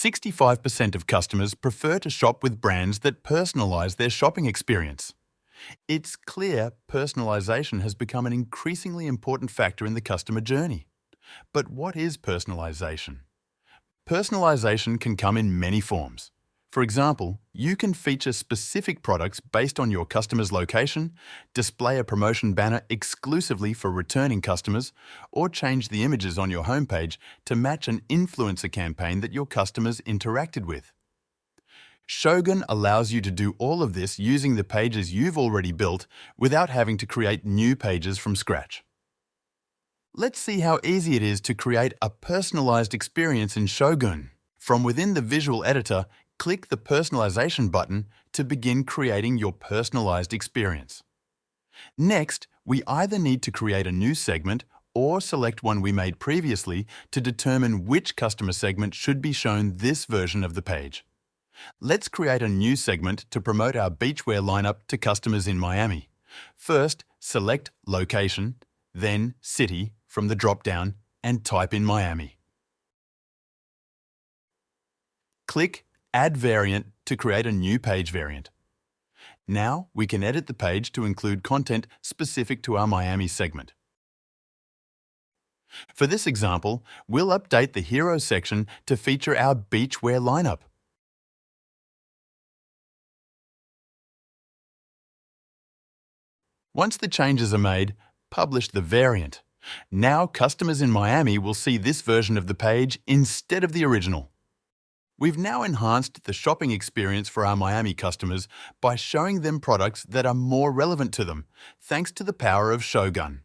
65% of customers prefer to shop with brands that personalize their shopping experience. It's clear personalization has become an increasingly important factor in the customer journey. But what is personalization? Personalization can come in many forms. For example, you can feature specific products based on your customer's location, display a promotion banner exclusively for returning customers, or change the images on your homepage to match an influencer campaign that your customers interacted with. Shogun allows you to do all of this using the pages you've already built without having to create new pages from scratch. Let's see how easy it is to create a personalized experience in Shogun. From within the visual editor, click the Personalization button to begin creating your personalized experience. Next, we either need to create a new segment or select one we made previously to determine which customer segment should be shown this version of the page. Let's create a new segment to promote our beachwear lineup to customers in Miami. First, select Location, then City from the drop-down and type in Miami. Click Add Variant to create a new page variant. Now we can edit the page to include content specific to our Miami segment. For this example, we'll update the Hero section to feature our beachwear lineup. Once the changes are made, publish the variant. Now customers in Miami will see this version of the page instead of the original. We've now enhanced the shopping experience for our Miami customers by showing them products that are more relevant to them, thanks to the power of Shogun.